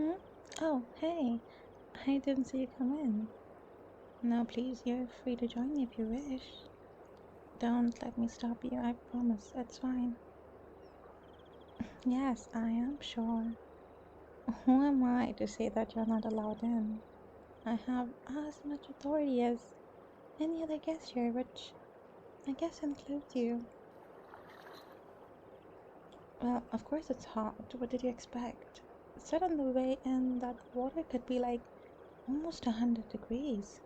Hmm? Oh, hey. I didn't see you come in. No, please, you're free to join me if you wish. Don't let me stop you, I promise. It's fine. Yes, I am sure. Who am I to say that you're not allowed in? I have as much authority as any other guest here, which I guess includes you. Well, of course it's hot. What did you expect? Sit on the way in, that water could be like almost 100 degrees.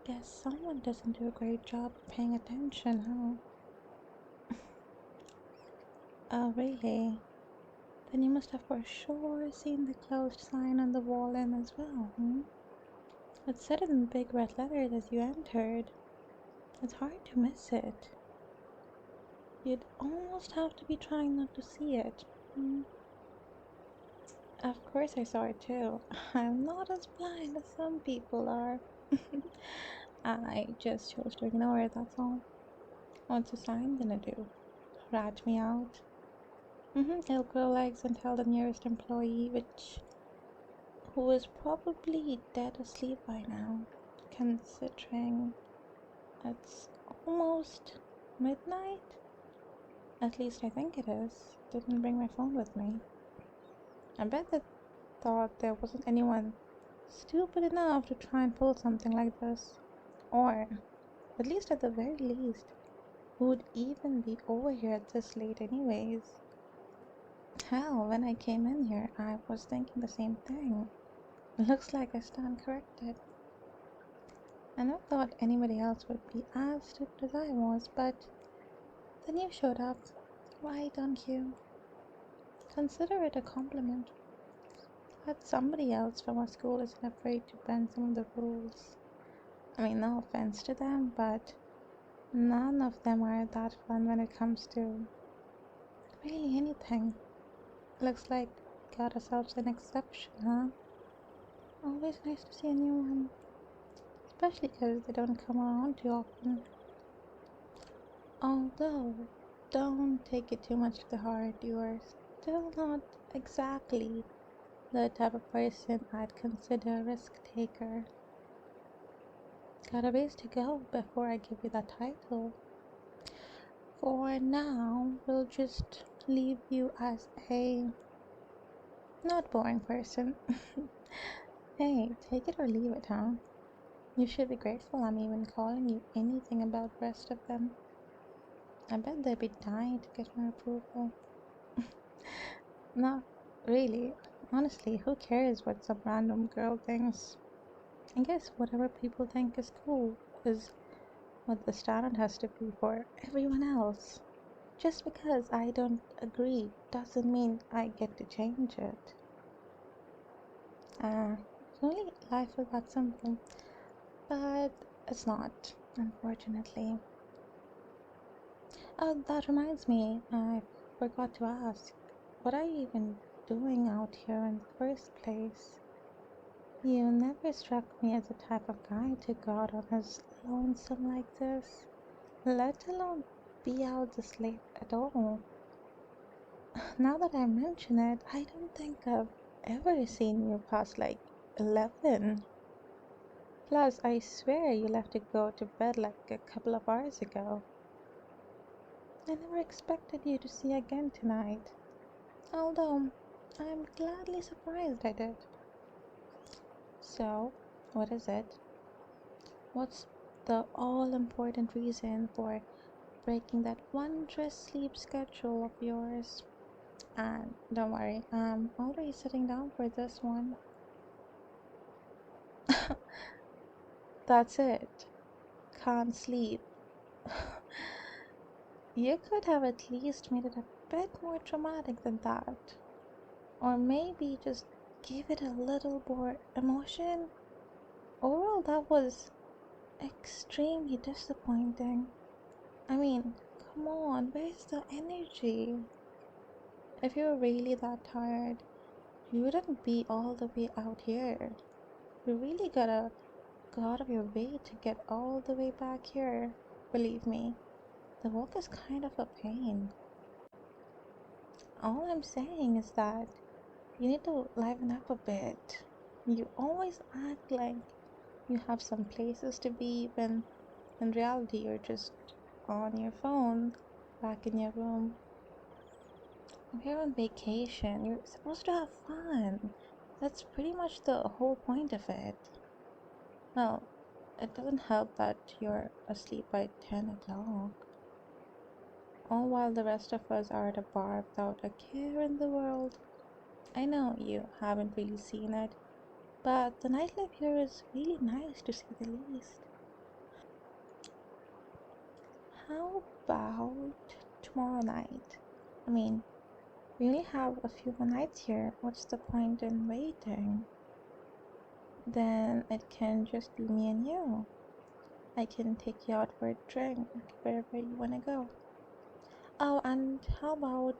Guess someone doesn't do a great job paying attention, huh? Oh, really? Then you must have for sure seen the closed sign on the wall in as well, hmm? It said it in big red letters as you entered. It's hard to miss it. You'd almost have to be trying not to see it. Hmm? Of course I saw it too. I'm not as blind as some people are. I just chose to ignore it, that's all. What's the sign gonna do? Rat me out? He'll grow legs and tell the nearest employee, who is probably dead asleep by now, considering it's almost midnight? At least I think it is. Didn't bring my phone with me. I bet they thought there wasn't anyone stupid enough to try and pull something like this. Or, at least at the very least, who would even be over here this late anyways? Hell, when I came in here, I was thinking the same thing. Looks like I stand corrected. I never thought anybody else would be as stupid as I was, but then you showed up. Why don't you consider it a compliment that somebody else from our school isn't afraid to bend some of the rules? I mean, no offense to them, but none of them are that fun when it comes to really anything. Looks like got ourselves an exception, huh? Always nice to see a new one, especially because they don't come around too often. Although, don't take it too much to the heart, you are still not exactly the type of person I'd consider a risk taker. Got a ways to go before I give you that title. For now, we'll just leave you as a not boring person. Hey, take it or leave it, huh? You should be grateful I'm even calling you anything about the rest of them. I bet they'd be dying to get my approval. Not really. Honestly, who cares what some random girl thinks? I guess whatever people think is cool is what the standard has to be for everyone else. Just because I don't agree doesn't mean I get to change it. If only life was that simple. But it's not, unfortunately. Oh, that reminds me, I forgot to ask. What are you even doing out here in the first place? You never struck me as the type of guy to go out on his lonesome like this, let alone be out this late at all. Now that I mention it, I don't think I've ever seen you past like 11. Plus, I swear you left to go to bed like a couple of hours ago. I never expected you to see again tonight, although I'm gladly surprised I did. So, what is it? What's the all-important reason for breaking that wondrous sleep schedule of yours? And don't worry, I'm already sitting down for this one. That's it. Can't sleep. You could have at least made it a bit more dramatic than that. Or maybe just give it a little more emotion. Overall, that was extremely disappointing. I mean, come on, where's the energy? If you're really that tired, you wouldn't be all the way out here. You really gotta go out of your way to get all the way back here. Believe me, the walk is kind of a pain. All I'm saying is that You need to liven up a bit. You always act like you have some places to be when in reality you're just on your phone, back in your room. We're on vacation. You're supposed to have fun. That's pretty much the whole point of it. Well, it doesn't help that you're asleep by 10 o'clock. All while the rest of us are at a bar without a care in the world. I know you haven't really seen it, but the nightlife here is really nice to say the least. How about tomorrow night? I mean, we only have a few more nights here. What's the point in waiting? Then it can just be me and you. I can take you out for a drink wherever you want to go. Oh, and how about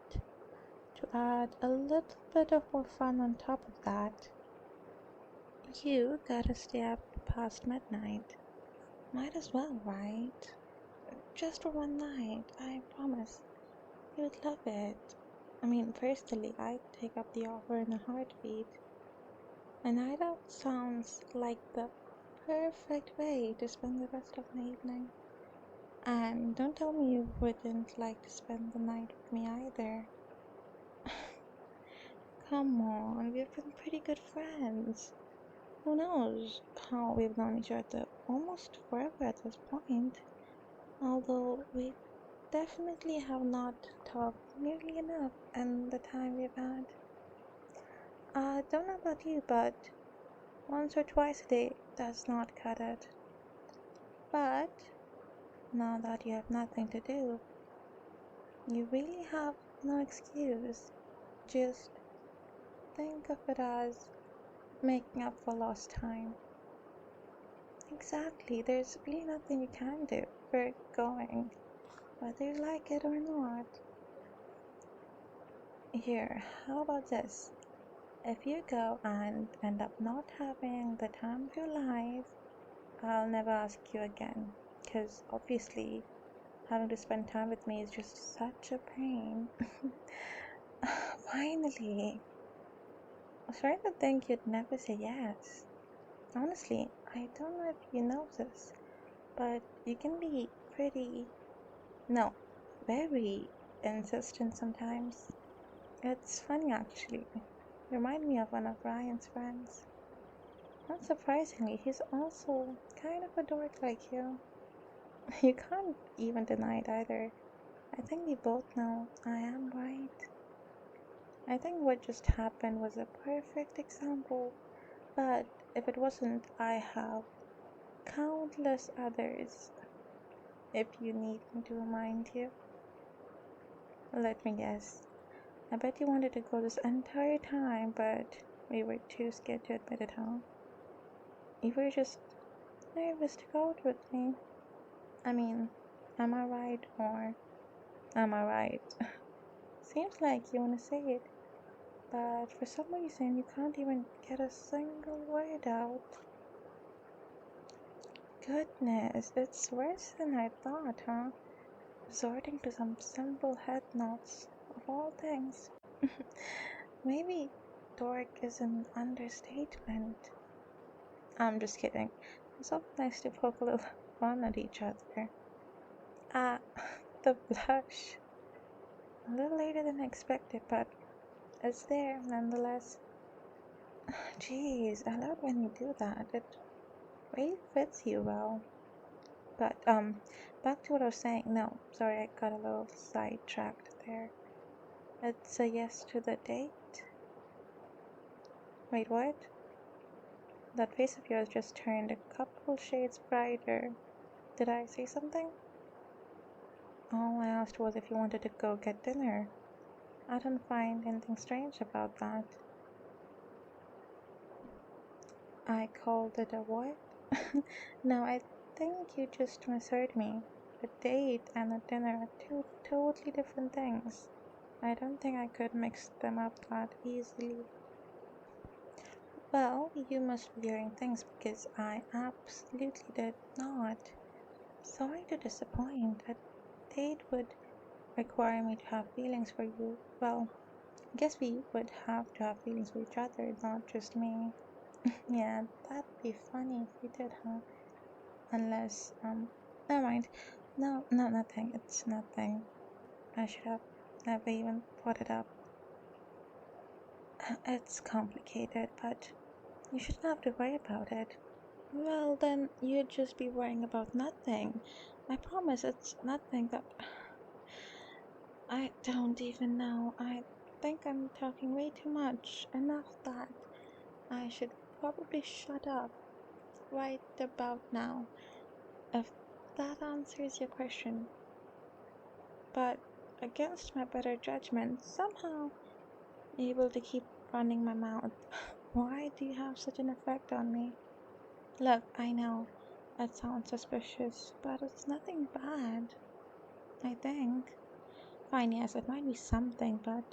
to add a little bit of more fun on top of that? You gotta stay up past midnight. Might as well, right? Just for one night, I promise. You would love it. I mean, personally, I'd take up the offer in a heartbeat. A night out sounds like the perfect way to spend the rest of my evening. And don't tell me you wouldn't like to spend the night with me either. Come on, we've been pretty good friends. Who knows how we've known each other almost forever at this point. Although we definitely have not talked nearly enough in the time we've had. I don't know about you, but once or twice a day does not cut it. But now that you have nothing to do, you really have no excuse. Just think of it as making up for lost time. Exactly, there's really nothing you can do. We're going, whether you like it or not. Here, how about this? If you go and end up not having the time of your life, I'll never ask you again. Because obviously, having to spend time with me is just such a pain. Finally! I was starting to think you'd never say yes. Honestly, I don't know if you know this, but you can be very insistent sometimes. It's funny actually. You remind me of one of Ryan's friends. Not surprisingly, he's also kind of a dork like you. You can't even deny it either. I think we both know I am right. I think what just happened was a perfect example, but if it wasn't, I have countless others. If you need me to remind you, let me guess. I bet you wanted to go this entire time, but we were too scared to admit it, huh? You were just nervous to go out with me. I mean, am I right or am I right? Seems like you want to say it, but for some reason you can't even get a single word out. Goodness, it's worse than I thought, huh? Resorting to some simple head nods, of all things. Maybe dork is an understatement. I'm just kidding. It's so nice to poke a little fun at each other. Ah, the blush. A little later than expected, but it's there nonetheless. Jeez, I love when you do that. It really fits you well. But, back to what I was saying. No, sorry, I got a little sidetracked there. It's a yes to the date. Wait, what? That face of yours just turned a couple shades brighter. Did I say something? All I asked was if you wanted to go get dinner. I don't find anything strange about that. I called it a what? No, I think you just misheard me. A date and a dinner are two totally different things. I don't think I could mix them up that easily. Well, you must be hearing things because I absolutely did not. Sorry to disappoint. A date would require me to have feelings for you. Well, Guess we would have to have feelings for each other, not just me. Yeah, that'd be funny if we did, huh? Unless, never mind. No, no, nothing. It's nothing. I should have never even brought it up. It's complicated, but you shouldn't have to worry about it. Well, then you'd just be worrying about nothing. I promise it's nothing that. I don't even know. I think I'm talking way too much. Enough that I should probably shut up right about now, if that answers your question. But against my better judgment, somehow able to keep running my mouth. Why do you have such an effect on me? Look, I know that sounds suspicious, but it's nothing bad, I think. Fine, yes, it might be something, but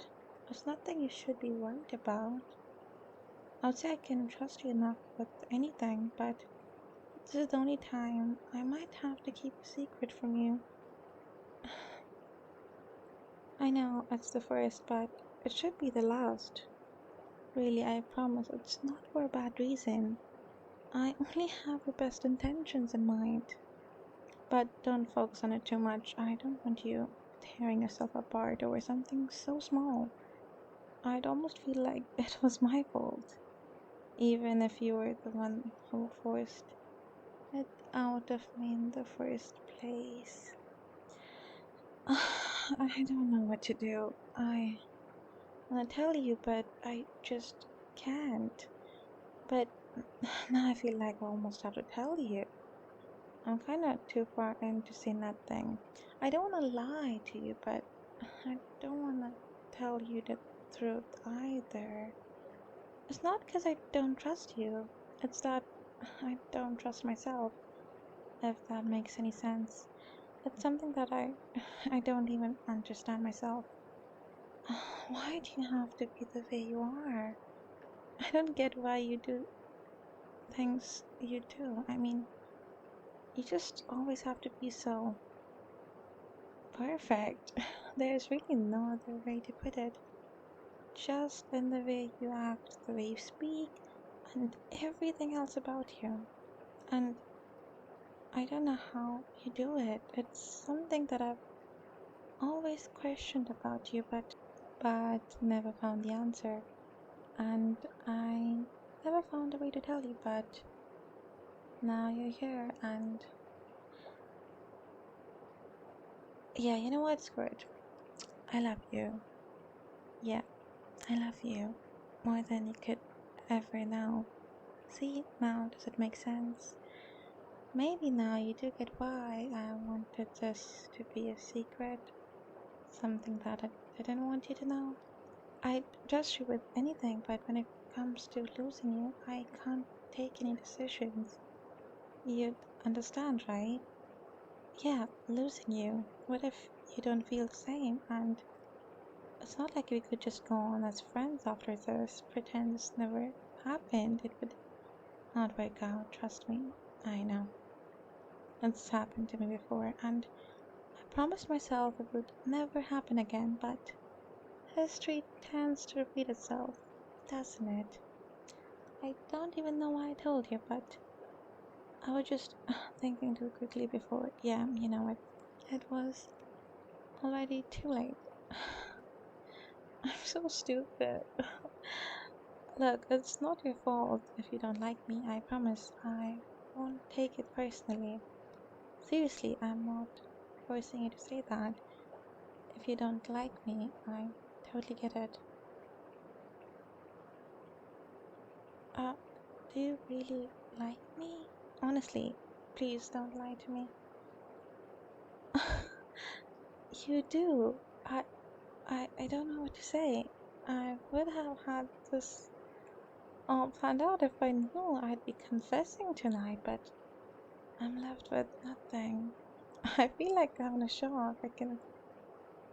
it's nothing you should be worried about. I would say I can trust you enough with anything, but this is the only time I might have to keep a secret from you. I know it's the first, but it should be the last. Really, I promise it's not for a bad reason. I only have your best intentions in mind. But don't focus on it too much. I don't want you tearing yourself apart over something so small. I'd almost feel like it was my fault, even if you were the one who forced it out of me in the first place. I don't know what to do. I want to tell you, but I just can't. But now I feel like I almost have to tell you. I'm kind of too far in to say nothing. I don't want to lie to you, but I don't want to tell you the truth either. It's not because I don't trust you, it's that I don't trust myself, if that makes any sense. It's something that I don't even understand myself. Why do you have to be the way you are? I don't get why you do things you do. I mean, you just always have to be so perfect. There's really no other way to put it. Just in the way you act, the way you speak, and everything else about you. And I don't know how you do it. It's something that I've always questioned about you, but never found the answer. And I never found a way to tell you, but now you're here, and yeah, you know what? Screw it. I love you. Yeah, I love you more than you could ever know. See, now does it make sense? Maybe now you do get why I wanted this to be a secret. Something that I didn't want you to know. I'd trust you with anything, but when it comes to losing you, I can't take any decisions. You'd understand, right? Yeah, losing you. What if you don't feel the same? And it's not like we could just go on as friends after this, pretend this never happened. It would not work out, trust me. I know. It's happened to me before, and I promised myself it would never happen again, but history tends to repeat itself, doesn't it? I don't even know why I told you, but I was just thinking too quickly before. Yeah, you know it. It was already too late. I'm so stupid. Look, it's not your fault if you don't like me. I promise I won't take it personally. Seriously, I'm not forcing you to say that. If you don't like me, I totally get it. Uh, do you really like me? Honestly, please don't lie to me. You do. I don't know what to say. I would have had this all planned out if I knew I'd be confessing tonight, but I'm left with nothing. I feel like I'm in a shock. I can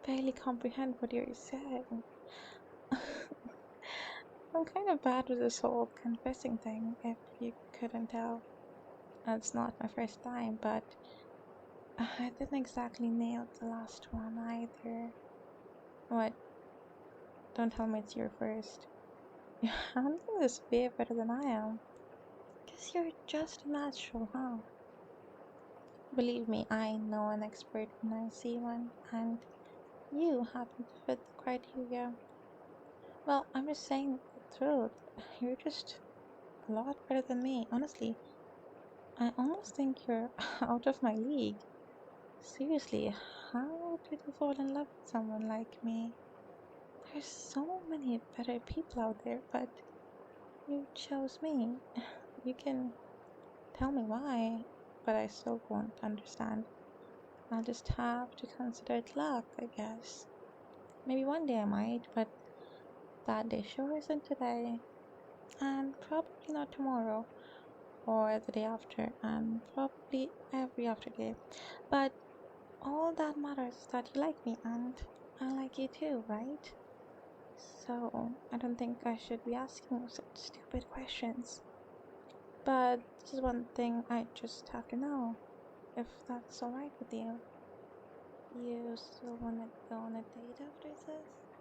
barely comprehend what you're saying. I'm kind of bad with this whole confessing thing, if you couldn't tell. It's not my first time, but I didn't exactly nail the last one either. What? don't tell me it's your first. You're handling this way better than I am. Guess you're just natural, huh? Believe me, I know an expert when I see one, and you happen to fit the criteria. Well, I'm just saying the truth. You're just a lot better than me, honestly. I almost think you're out of my league. Seriously, how did you fall in love with someone like me? There's so many better people out there, but you chose me. You can tell me why, but I still won't understand. I'll just have to consider it luck, I guess. Maybe one day I might, but that day sure isn't today. And probably not tomorrow, or the day after, and probably every after day. But all that matters is that you like me, and I like you too, right? So, I don't think I should be asking such stupid questions. But this is one thing I just have to know, if that's alright with you. You still wanna go on a date after this?